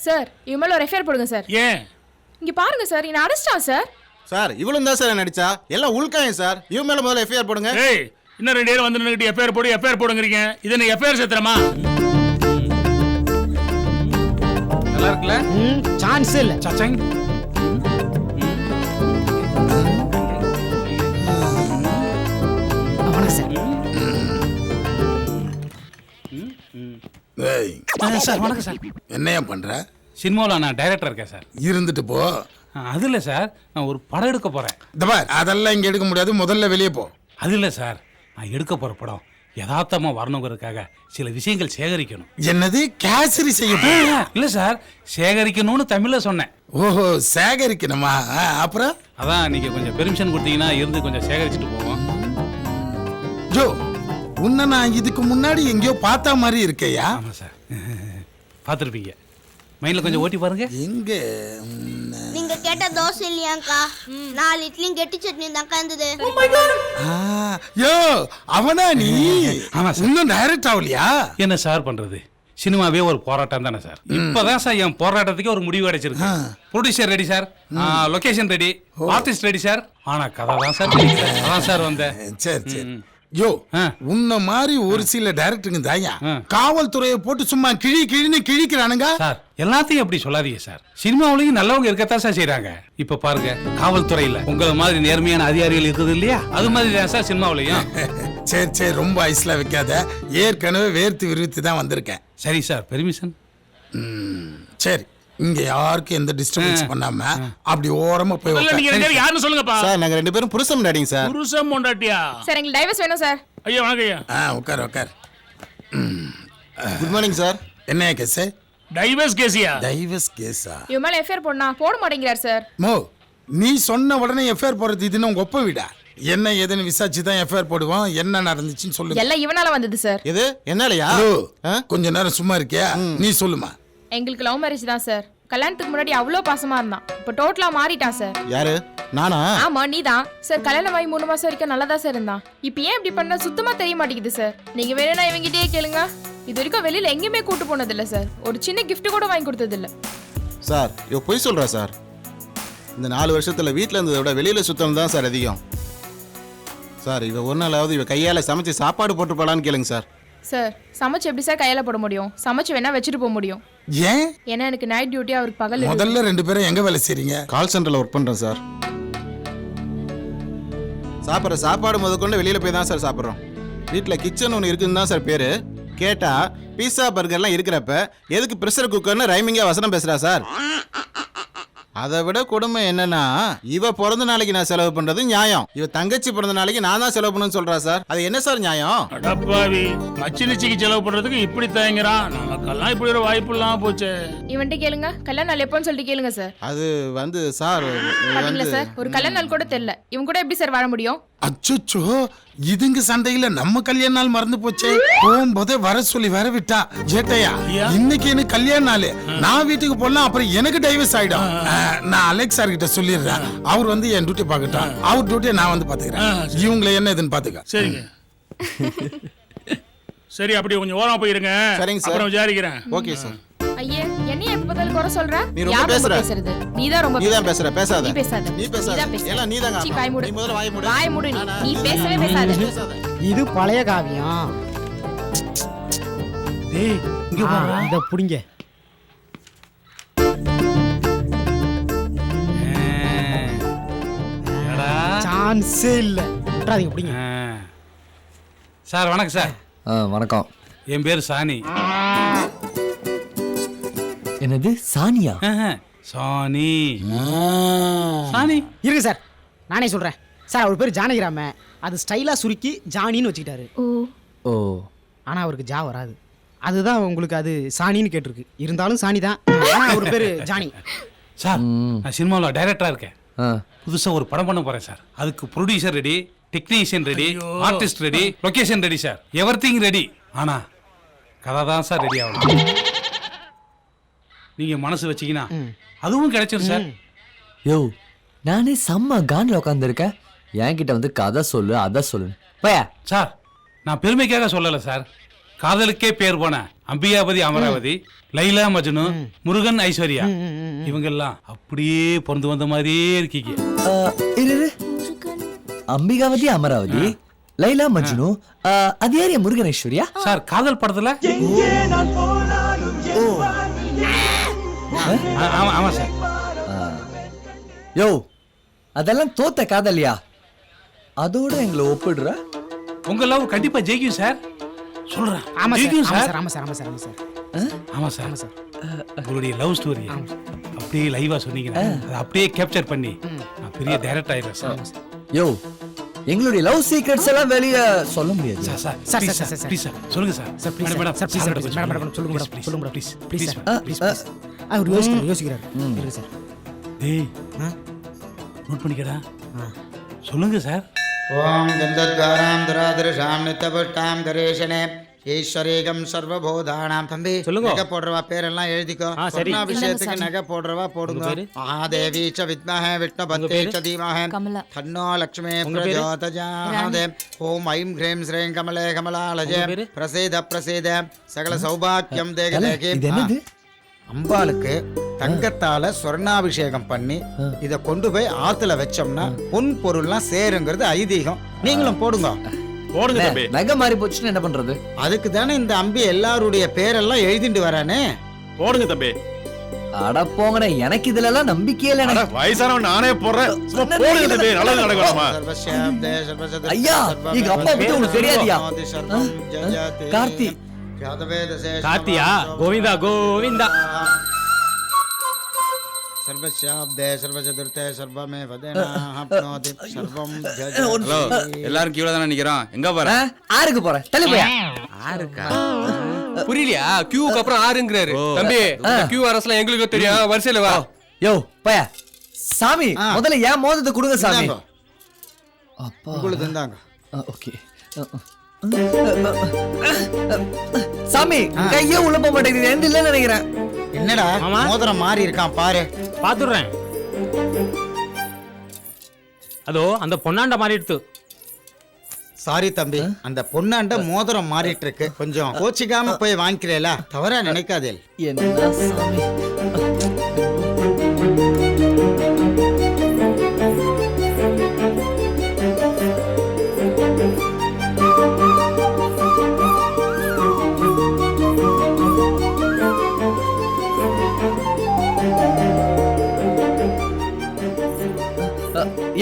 Sir இவன் மேல ஒரு எஃப்ஐஆர் போடுங்க சார். ஏன்? இங்க பாருங்க சார், என்ன அரெஸ்டா சார். சார் இவளும் தான் சார் நடிச்சா, எல்லாம் உள்காயம் சார். இவன் மேல முதல்ல எஃப்ஐஆர் போடுங்க. ஏய், இன்னும் 2 பேர் வந்து நின்னுட்டு எஃப்ஐஆர் போடுங்கறீங்க. இது என்ன எஃப்ஐஆர் சத்திரமா? நல்லா இருக்குல்ல? சான்ஸ் இல்ல. சச்சங். சார் வணக்கம் சார். என்னையா பண்ற? சினிமாவில் நான் டைரக்டர் இருக்கேன் சார். இருந்துட்டு போ. அது இல்லை சார், நான் ஒரு படம் எடுக்க போகிறேன். இந்த பார், அதெல்லாம் இங்க எடுக்க முடியாது, முதல்ல வெளியே போ. அது இல்லை சார், நான் எடுக்க போகிற படம் யதார்த்தமாக வரணுங்கிறதுக்காக சில விஷயங்கள் சேகரிக்கணும். என்னது கேசரி செய்ய? இல்லை சார், சேகரிக்கணும்னு தமிழில் சொன்னேன். ஓஹோ, சேகரிக்கணுமா? அப்புறம் அதான் நீங்கள் கொஞ்சம் பெர்மிஷன் கொடுத்தீங்கன்னா இருந்து கொஞ்சம் சேகரிச்சுட்டு போவோம். ஜோ, உன்னை நான் இதுக்கு முன்னாடி எங்கேயோ பார்த்த மாதிரி இருக்கேயா? ஆமாம் சார், பார்த்துருப்பீங்க. மைண்டில் கொஞ்சம் ஓட்டி பாருங்க. எங்க நீங்க கேட்ட தோசை இல்லையாக்கா, 4 இட்லியும் கெட்டி சட்னி தான்க்கா இருந்தது. யோ, அவனா நீ? ஆமா சார். இன்னும் டைரக்ட் ஆகலையா? என்ன சார் பண்றது, சினிமாவே ஒரு போராட்டம் தானே சார். இப்பதான் சார் என் போராட்டத்துக்கு ஒரு முடிவு கிடைச்சிருக்கு. Producer ready sir, location ready, artist ready sir. ஆனா கதை தான் சார், அதான் சார் வந்தேன். சரி சரி. யோ, உன்ன மாதிரி ஒரு சில டைரக்டருங்க தாயா காவல்துறையை போட்டு சும்மா கிழின்னு கிழிக்கிறானுங்க சார். எல்லாத்தையும் எப்படி சொல்லாதீங்க சார், சினிமாவிலையும் நல்லவங்க இருக்கத்தான் சார் செய்யறாங்க. இப்ப பாருங்க, காவல்துறையில உங்களை மாதிரி நேர்மையான அதிகாரிகள் இருக்குது இல்லையா, அது மாதிரி தான் சார் சினிமாவிலையும். சரி சரி, ரொம்ப ஐஸ்ல வைக்காத, ஏற்கனவே வேர்த்து விரிவித்து தான் வந்திருக்கேன். சரி சார், பெர்மிஷன். சரி, இங்க யாருக்கும் எந்த டிஸ்டர்பன்ஸ் பண்ணாம அப்படி ஓரமா போய் நீங்க 2 பேரும் யாருன்னு சொல்லுங்கப்பா. சார் நாங்க 2 பேரும் புருஷம் நடிங்க சார். புருஷம் பொண்டாட்டியா? சார் எங்களுக்கு டைவர்ஸ் வேணும் சார். ஐயா வணக்கம் ஐயா. உட்கார் உட்கார். Good morning sir. என்ன கேஸ்? டைவர்ஸ் கேஸியா? டைவர்ஸ் கேஸா? இவன் மேல எஃப்ஐஆர் போடனா போட மாட்டேங்கிறார் சார். மோ, நீ சொன்ன உடனே எஃப்ஐஆர் போடுறது இதுன்னு உங்க ஒப்ப விடா. என்ன ஏதுன்னு விசாரிச்சு தான் எஃப்ஐஆர் போடுவோம். என்ன நடந்துச்சுன்னு சொல்லுங்க. எல்லாம் இவனால வந்தது சார். இது என்னாலயா? கொஞ்ச நேரம் சும்மா இருக்கியா? நீ சொல்லுமா. எங்களுக்கு லவ் மேரேஜ் தான் சார். கல்யாணத்துக்கு முன்னாடி அவ்வளோ பாசமா இருந்தான், இப்போ டோட்டலா மாறிட்டான் சார். யாரு? நானா? ஆமா நீதான் சார். கல்யாணம் ஆகி 3 மாசம் வரைக்கும் நல்லா தான் சார் இருந்தான். இப்போ ஏன் இப்படி பண்ண சுத்தமா தெரிய மாட்டேங்குது சார். நீங்க வேணும்னா இவங்கிட்டயே கேளுங்க. இது வரைக்கும் வெளியில எங்கேயுமே கூட்டு போனது இல்ல சார். ஒரு சின்ன கிஃப்ட் கூட வாங்கி கொடுத்தது இல்ல சார். இவ பொய் சொல்றா சார். இந்த 4 வருஷத்துல வீட்டுல இருந்ததை விட வெளியில சுத்தம் தான் சார் அதிகம். சார் இவ ஒரு நாளாவது இவ கையால சமைச்சு சாப்பாடு போட்டு போலான்னு கேளுங்க சார். சார் சமைச்சு எப்படி சார் கையால போட முடியும்? சமைச்சு வேணா வச்சுட்டு போக முடியும். ஏன்? ஏன்னா எனக்கு நைட் டியூட்டி, அவருக்கு பகல். முதல்ல 2 பேரும் எங்க வேலை செய்றீங்க? கால் சென்டர்ல ஒர்க் பண்றேன் சார். சாப்பிட்ற சாப்பாடு முதற்கொண்டு வெளியில போய் தான் சார் சாப்பிட்றோம். வீட்டில் கிச்சன் ஒன்று இருக்குன்னு தான் சார் பேரு. கேட்டா பீஸா பர்கர்லாம் இருக்கிறப்ப எதுக்கு ப்ரெஷர் குக்கர்னு ரைமிங்கா வசனம் பேசுறா சார். அதை விட கொடுமை என்னன்னா, இவ பிறந்த நாளைக்கு நான் செலவு பண்றது நியாயம், இவ தங்கச்சி பிறந்த நாளைக்கு நான் தான் செலவு பண்ணணும்னு சொல்றா சார். அது என்ன சார் நியாயம்? அடப்பாவி, மச்சினிச்சிக்கு செலவு பண்றதுக்கு இப்படி தயங்குறான். நமக்கெல்லாம் இப்படி ஒரு வாய்ப்பு இல்லாம போச்சு. இவன்ட்டு கேளுங்க, கல்யாண நாள் எப்போன்னு சொல்லிட்டு கேளுங்க சார். அது வந்து சார் பாத்தீங்களா சார், ஒரு கல்யாண நாள் கூட தெரியல. இவன் கூட எப்படி சார் வாழ முடியும்? அச்சோ, இதுங்க சண்டையில நம்ம கல்யாண நாள் மறந்து போச்சே. போகும்போதே வர சொல்லி வர விட்டா. ஜேட்டையா, இன்னைக்கு எனக்கு கல்யாண நாள், நான் வீட்டுக்கு போலாம், அப்புறம் எனக்கு டைவர்ஸ் ஆயிடும். நான் அலெக்ஸ் சார் கிட்ட சொல்லிடுறேன். அவர் வந்து என் டியூட்டி பாக்கட்டும், அவர் டியூட்டியை நான் வந்து பாத்துக்கிறேன். இவங்களை என்ன இதுன்னு பாத்துக்க. சரிங்க. சரி, அப்படியே கொஞ்சம் ஓரமா போயிருங்க. சரிங்க சார், அப்புறம் விசாரிக்கிறேன். Okay sir. ஐயே, என்னைய எப்ப பார்த்தாலும் குறை சொல்ற? நீ ரொம்ப பேசுற. பேசுறது நீதான் ரொம்ப பேசுற. பேசாத. நீ பேசாத. நீ பேசாத. எல்லாம் நீதாங்க. சீ, வாய் மூடு. நீ முதல்ல வாய் மூடு. வாய் மூடு. நீ பேசவே பேசாத. இது பழைய காவியம். டேய் இங்க பாரு, இத புடிங்க. சான்ஸே இல்ல. விட்றாதீங்க, புடிங்க. சார் வணக்கம் சார். வணக்கம். என் பேர் சாணி. என்னது சானியா? சாணி. சாணி இருங்க சார், நானே சொல்றேன் சார். அவர் பேர் ஜானகிராம, அது ஸ்டைலா சுருக்கி ஜானின்னு வச்சுக்கிட்டாரு. ஓ, ஆனா அவருக்கு ஜா வராது. அதுதான் உங்களுக்கு அது சாணின்னு கேட்டிருக்கு. இருந்தாலும் சாணி தான், ஆனா அவர் பேரு ஜானி. சார், நான் சினிமாவில் டைரக்டரா இருக்கேன். புதுசா ஒரு படம் பண்ண போறேன் சார். அதுக்கு producer ready, technician ready, artist ready, location ready sir. Everything ready. ஆனா கதை தான் சார் ரெடி ஆகணும். நீங்க மனசு வச்சீங்கன்னா அதுவும் கிடைச்சிரும் சார். யோ, நானே செம்ம கான்ல உட்காந்துருக்கேன். என்கிட்ட வந்து கதை சொல்லு, அதை சொல்லு பையா. சார், நான் பெருமைக்காக சொல்லலை சார். காதலுக்கே பேர் போன அம்பிகாபதி அமராவதி, லைலா மஜ்னு, முருகன் ஐஸ்வர்யா இவங்க எல்லாம் அப்படியே பிறந்து வந்த மாதிரியே இருக்கீங்க. இரு அம்பிகாவதி அமராவதி, லைலா மஜ்னு, அது யாரு முருகன் ஐஸ்வர்யா? சார் காதல் படத்துல ஆமா சார். யோ அதெல்லாம் தோத்த காதலியா? அதோட எங்களை ஒப்பிடுற? உங்க லவ் கண்டிப்பா ஜெயிக்கும் சார். சொல்றேன் ஆமா சார் ஜெயிக்கும் ஆமா சார். சார் ஆமா சார் ஆமா சார் ஆமா சார் ஆமா சார். உங்களுடைய லவ் ஸ்டோரி அப்படியே லைவா சொன்னீங்கன்னா அதை அப்படியே கேப்சர் பண்ணி நான் பெரிய டைரக்டர் ஆயிடுறேன் சார். யோ எங்களுடைய லவ் சீக்ரெட்ஸ் எல்லாம் வெளிய சொல்ல முடியாது. Sir sir sir, please sir, sir sir, please sir சொல்லுங்க sir. Sir please madam sir please sir sir madam சொல்லுங்க மேடம் சொல்லுங்க மேடம் ப்ளீஸ் சொல்லுங்க மேடம் ப்ளீஸ் ப்ளீஸ் அவர் யோசிக்கிறார் இருக்கு சார். டேய் நோட் பண்ணிக்கடா. சொல்லுங்க சார். ஓம் கந்தத்வாராம் துராதிருஷாம் நித்தபுட்டாம் கரேஷனே ஈஸ்வரேகம் சர்வபூதானாம். தம்பி நகை போடுறவா பேரெல்லாம் எழுதிக்கோ. சொர்ணாபிஷேகத்துக்கு நகை போடுறவா போடுங்க. மகாதேவி ச வித்மஹே விஷ்ணுபத்யே ச தீமஹே தன்னோ லக்ஷ்மீ பிரஜோதயாத். ஓம் ஐம் ஹ்ரீம் ஸ்ரீம் கமலே கமலாலஜே பிரசீத பிரசீத சகல சௌபாக்கியம் தேக தேகி. இது என்னது? அம்பாளுக்கு தங்கத்தால சொர்ணாபிஷேகம் பண்ணி இத கொண்டு போய் ஆத்துல வச்சோம்னா பொன் பொருள்லாம் சேருங்கிறது ஐதீகம். நீங்களும் போடுங்க. போடுங்க தம்பி. நகை மாறி போச்சுன்னா என்ன பண்றது? அதுக்கு தானே இந்த அம்பி எல்லாருடைய பேரெல்லாம் எழுதிட்டு வரானே. போடுங்க தம்பி. அட போங்கடே, எனக்கு இதுல எல்லாம் நம்பிக்கையே இல்ல. அட, வயசானவன் நானே போடுறேன். சும்மா போடுங்க தம்பி. நல்லது நடக்கணுமா? ஐயா, எங்க அப்பா பத்தி உங்களுக்கு தெரியாதியா? கார்த்தி. கார்த்தியா? கோவிந்தா கோவிந்தா. சர்வஸ்யாப்தே சர்வசதுர்த்தே சர்வமே வதேனாப்னோதி சர்வம் ஹலோ, எல்லாரும் கீழ தானே நிக்கிறோம். எங்க போற? ஆறுக்கு போறேன். தள்ளி போயா. ஆருக்கா? புரியலையா? கியூக்கு அப்புறம் ஆறுங்கறாரு. தம்பி, கியூ அரஸ்லாம் எங்களுக்கு தெரியும். வரிசையில வா. யோ போயா. சாமி முதல்ல ஏன் மோதத்தை கொடுங்க சாமி. இந்தாங்க. அப்பா உங்களுக்கு இருந்தாங்க. ஓகே. சாமி கையே உள்ள போக மாட்டேங்குது. எந்த இல்ல நினைக்கிறேன். என்னடா மோதிரம் மாறி இருக்கான் பாரு. பாத்துறேன். அதோ அந்த பொன்னாண்ட மாறிடுத்து. சாரி தம்பி, அந்த பொண்ணாண்ட மோதிரம் மாறிட்டு இருக்கு. கொஞ்சம் கோச்சிக்காம போய் வாங்கிக்கிறேல, தவறா நினைக்காதே. என்ன சாமி.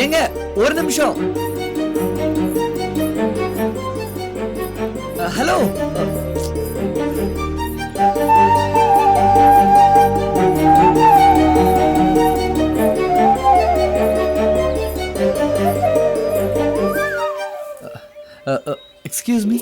ஏங்க ஒரு நிமிஷம். ஹலோ. Excuse me.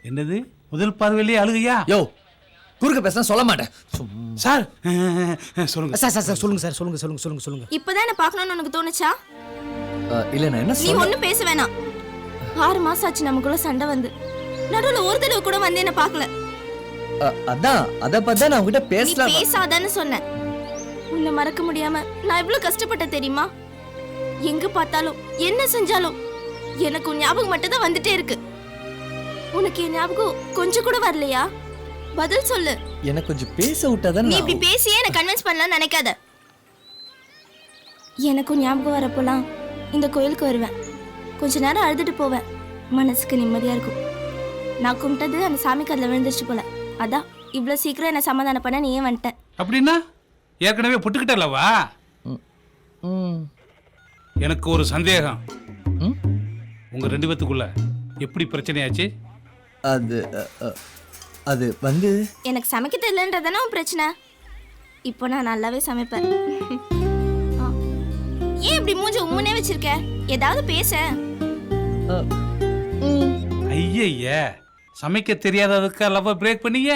என்னது முதல் பார்வையிலே அழுகையா? யோ குறுக்க பேசினா சொல்ல மாட்டேன். சார் சொல்லுங்க. சார் சார் சார் சொல்லுங்க சார் சொல்லுங்க சொல்லுங்க சொல்லுங்க சொல்லுங்க. இப்பதான் என்ன பார்க்கணும்னு உனக்கு தோணுச்சா? இல்ல நான் என்ன நீ ஒண்ணும் பேச வேணாம். 6 மாசம் ஆச்சு நமக்குள்ள சண்டை வந்து. நடுவுல ஒரு தடவை கூட வந்து என்ன பார்க்கல. அதான் அத பத்தி நான் உன்கிட்ட நீ பேசலாம். பேசாதன்னு சொன்னேன். உன்னை மறக்க முடியாம நான் எவ்வளவு கஷ்டப்பட்ட தெரியுமா? எங்க பார்த்தாலும் என்ன செஞ்சாலும் எனக்கு உன் ஞாபகம் மட்டும் தான் வந்துட்டே இருக்கு. உனக்கு என் ஞாபகம் கொஞ்சம் கூட வரலையா? பதில் சொல்லு. எனக்கு கொஞ்சம் பேச விட்டாதான். நீ இப்படி பேசியே என்ன கன்வின்ஸ் பண்ணலாம்னு நினைக்காத. எனக்கும் ஞாபகம் வரப்போலாம் இந்த கோயிலுக்கு வருவேன். கொஞ்ச நேரம் அழுதுட்டு போவேன். மனசுக்கு நிம்மதியா இருக்கும். நான் கும்பிட்டது அந்த சாமி கதில் விழுந்துருச்சு போல. அதான் இவ்வளவு சீக்கிரம் என்ன சமாதானம் பண்ண நீயே வந்துட்டேன். அப்படின்னா ஏற்கனவே புட்டுக்கிட்டல்லவா? எனக்கு ஒரு சந்தேகம். உங்க 2 பேத்துக்குள்ள எப்படி பிரச்சனையாச்சு? அது அது வந்து எனக்கு சமைக்க தெரியலன்றதானே உன் பிரச்சனை. இப்போ நான் நல்லாவே சமைப்பேன். ஏன் இப்படி மூஞ்சி உம்முனே வச்சிருக்க? ஏதாவது பேச. ஐயய்ய, சமைக்க தெரியாததுக்கு லவ் பிரேக் பண்ணீங்க.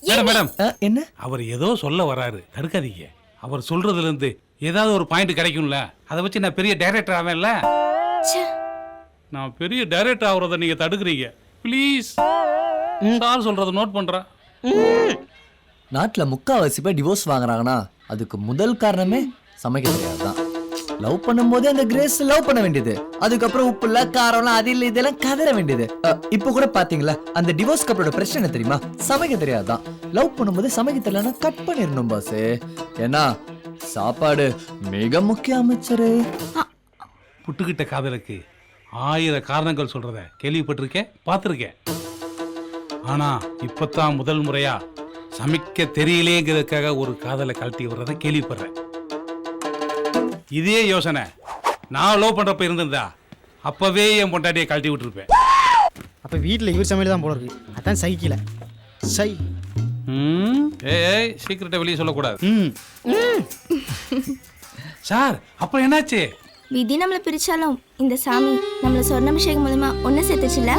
மேடம் மேடம் என்ன? அவர் ஏதோ சொல்ல வராரு, தடுக்காதீங்க. அவர் சொல்றதுல இருந்து ஏதாவது ஒரு பாயிண்ட் கிடைக்கும்ல, அதை வச்சு நான் பெரிய டைரக்டர் ஆவேன்ல. ச்சே. நான் பெரிய டைரக்டர் ஆகுறத நீங்க தடுக்கிறீங்க. ப்ளீஸ் சார் சொல்றத நோட் பண்றேன். நாட்டுல முக்காவாசி பேர் டிவோர்ஸ் வாங்குறாங்கன்னா அதுக்கு முதல் காரணமே சமைக்க தெரியாதுதான். லவ் பண்ணும்போது அந்த கிரேஸ் லவ் பண்ண வேண்டியது, அதுக்கப்புறம் உப்பு இல்ல காரம்லாம் அது இல்ல இதெல்லாம் கதற வேண்டியது. இப்போ கூட பாத்தீங்களா அந்த டிவோர்ஸ் கப்பலோட பிரச்சனை தெரியுமா? சமைக்க தெரியாதுதான். லவ் பண்ணும்போது சமைக்க தெரியலன்னா கட் பண்ணிடணும் பாஸ். ஏன்னா சாப்பாடு மிக முக்கிய அமைச்சரு. புட்டுக்கிட்ட காதலுக்கு 1000 காரணங்கள் சொல்றத கேள்விப்பட்டிருக்கேன், பார்த்துருக்கேன். ஆனா இப்பதான் முதல் முறையா சமைக்க தெரியலேங்கிறதுக்காக ஒரு காதலை கழட்டி விடுறத கேள்விப்படுறேன். இதே யோசனை நான் லவ் பண்றப்ப இருந்திருந்தா அப்பவே என் பொண்டாட்டியை கழட்டி விட்டுருப்பேன். அப்ப வீட்டுல இவர் சமையல் தான் போல இருக்கு. அதான் சைக்கிள சை. ஏய் சீக்கிரட்டை வெளியே சொல்லக்கூடாது. சார் அப்புறம் என்னாச்சு? விதி நம்மளை பிரிச்சாலும் இந்த சாமி நம்மள சொர்ணாபிஷேகம் மூலமா ஒண்ணு சேர்த்துச்சுல.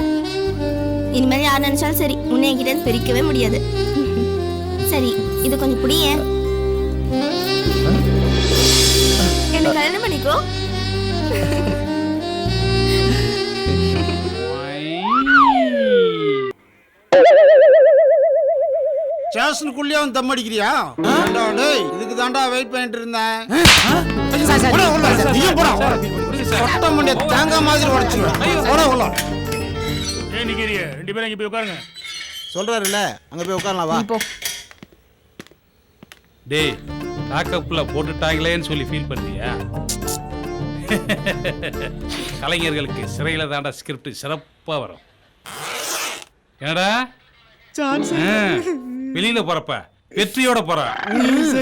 இனிமேல் யார் நினைச்சாலும் சரி, உன்னை என்கிட்ட பிரிக்கவே முடியாது. சரி, இது கொஞ்சம் புடிய. என்ன கல்யாணம் பண்ணிக்கோ. ஸ்டேஷனுக்குள்ளேயே வந்து தம் அடிக்கிறியா? இதுக்கு தாண்டா வெயிட் பண்ணிட்டு இருந்தேன். தேங்காய் மாதிரி உடச்சிருவேன். ஏன் நிக்கிறீங்க? 2 பேரும் இங்க போய் உட்காருங்க. சொல்றாருல்ல, அங்க போய் உட்காரலாம் வா. இப்போ டேய் லாக்கப்ல போட்டுட்டாங்களேன்னு சொல்லி ஃபீல் பண்றியா? கலைஞர்களுக்கு சிறையில தாண்டா ஸ்கிரிப்ட் சிறப்பா வரும். என்னடா வெளியில போறப்ப வெற்றியோட போற.